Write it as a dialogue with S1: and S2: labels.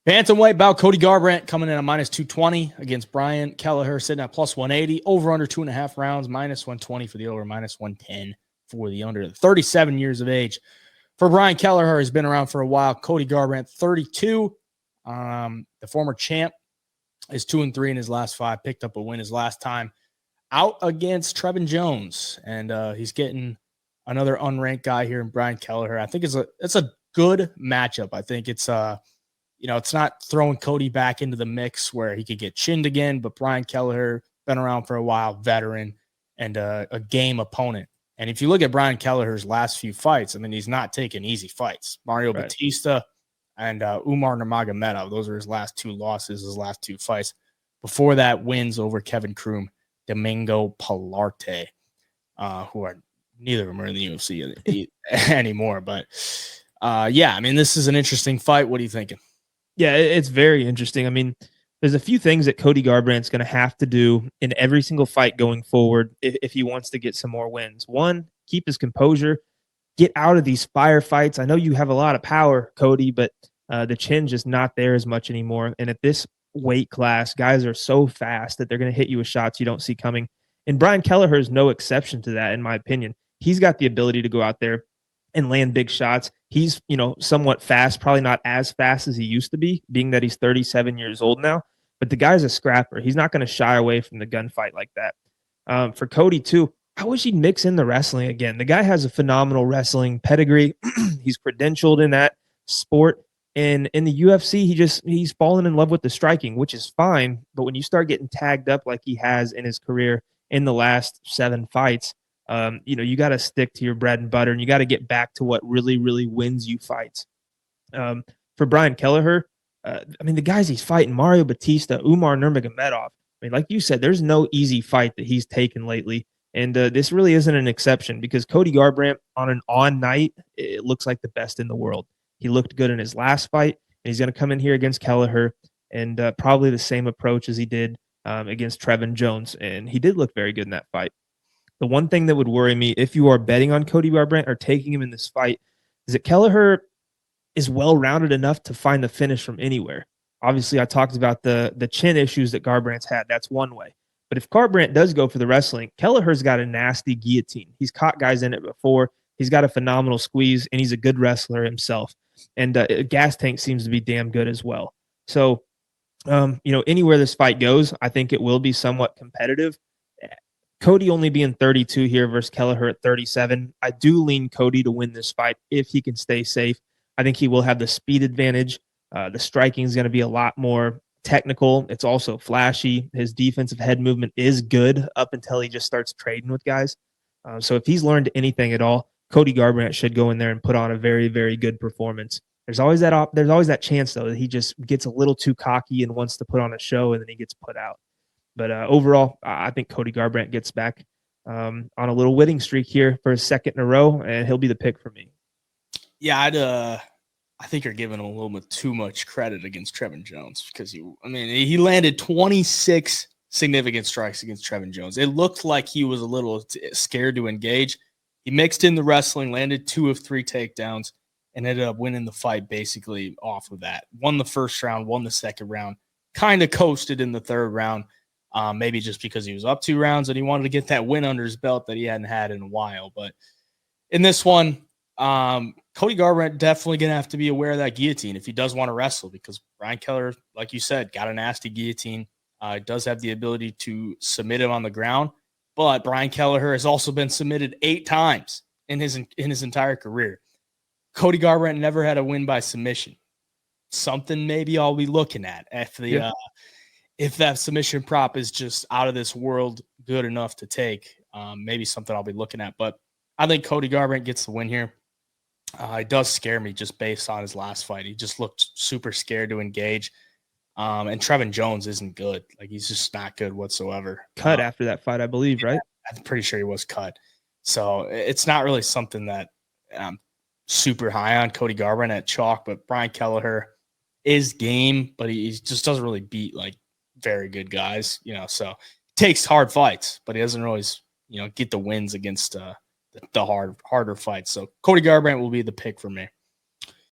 S1: Bantamweight bout, Cody Garbrandt coming in at -220 against Brian Kellher, sitting at +180. Over under 2.5 rounds, -120 for the over, -110 for the under. 37 years of age. For Brian Kellher, has been around for a while. Cody Garbrandt, 32. The former champ is 2-3 in his last 5. Picked up a win his last time out against Trevin Jones, and he's getting another unranked guy here in Brian Kellher. I think it's a good matchup. I think it's it's not throwing Cody back into the mix where he could get chinned again, but Brian Kellher, been around for a while, veteran, and a game opponent. And if you look at Brian Kelleher's last few fights, I mean, he's not taking easy fights. Mario Batista and Umar Nurmagomedov, those are his last 2 losses, his last 2 fights. Before that, wins over Kevin Kroom, Domingo Pilarte, who are neither of them are in the UFC anymore. But yeah, I mean, this is an interesting fight. What are you thinking?
S2: Yeah, it's very interesting. I mean, there's a few things that Cody Garbrandt's going to have to do in every single fight going forward if he wants to get some more wins. One, keep his composure, get out of these firefights. I know you have a lot of power, Cody, but the chin's just not there as much anymore. And at this weight class, guys are so fast that they're going to hit you with shots you don't see coming. And Brian Kellher is no exception to that, in my opinion. He's got the ability to go out there and land big shots. He's, somewhat fast, probably not as fast as he used to be, being that he's 37 years old now. But the guy's a scrapper. He's not going to shy away from the gunfight like that. For Cody, too, I wish he'd mix in the wrestling again. The guy has a phenomenal wrestling pedigree. He's credentialed in that sport. And in the UFC, he's fallen in love with the striking, which is fine. But when you start getting tagged up like he has in his career in the last 7 fights, you got to stick to your bread and butter, and you got to get back to what really, really wins you fights. For Brian Kellher, the guys he's fighting, Mario Batista, Umar Nurmagomedov, like you said, there's no easy fight that he's taken lately. And this really isn't an exception because Cody Garbrandt on an on night, it looks like the best in the world. He looked good in his last fight, and he's going to come in here against Kellher and probably the same approach as he did against Trevin Jones. And he did look very good in that fight. The one thing that would worry me if you are betting on Cody Garbrandt or taking him in this fight is that Kellher is well-rounded enough to find the finish from anywhere. Obviously, I talked about the chin issues that Garbrandt's had. That's one way. But if Garbrandt does go for the wrestling, Kelleher's got a nasty guillotine. He's caught guys in it before. He's got a phenomenal squeeze, and he's a good wrestler himself. And Gas Tank seems to be damn good as well. So, anywhere this fight goes, I think it will be somewhat competitive. Cody only being 32 here versus Kellher at 37. I do lean Cody to win this fight if he can stay safe. I think he will have the speed advantage. The striking is going to be a lot more technical. It's also flashy. His defensive head movement is good up until he just starts trading with guys. So if he's learned anything at all, Cody Garbrandt should go in there and put on a very, very good performance. There's always that chance, though, that he just gets a little too cocky and wants to put on a show, and then he gets put out. But overall, I think Cody Garbrandt gets back on a little winning streak here for a second in a row, and he'll be the pick for me.
S1: Yeah, I think you're giving him a little bit too much credit against Trevin Jones because he landed 26 significant strikes against Trevin Jones. It looked like he was a little scared to engage. He mixed in the wrestling, landed 2 of 3 takedowns, and ended up winning the fight basically off of that. Won the first round, won the second round, kind of coasted in the third round. Maybe just because he was up 2 rounds and he wanted to get that win under his belt that he hadn't had in a while. But in this one, Cody Garbrandt definitely going to have to be aware of that guillotine if he does want to wrestle because Brian Kellher, like you said, got a nasty guillotine. Does have the ability to submit him on the ground. But Brian Kellher has also been submitted 8 times in his entire career. Cody Garbrandt never had a win by submission. Something maybe I'll be looking at if that submission prop is just out of this world good enough to take, maybe something I'll be looking at. But I think Cody Garbrandt gets the win here. It does scare me just based on his last fight. He just looked super scared to engage. And Trevin Jones isn't good. Like, he's just not good whatsoever.
S2: Cut after that fight, I believe, right?
S1: I'm pretty sure he was cut. So it's not really something that I'm super high on Cody Garbrandt at chalk, but Brian Kellher is game, but he just doesn't really beat like very good guys, so takes hard fights, but he doesn't always, get the wins against the harder fights. So Cody Garbrandt will be the pick for me.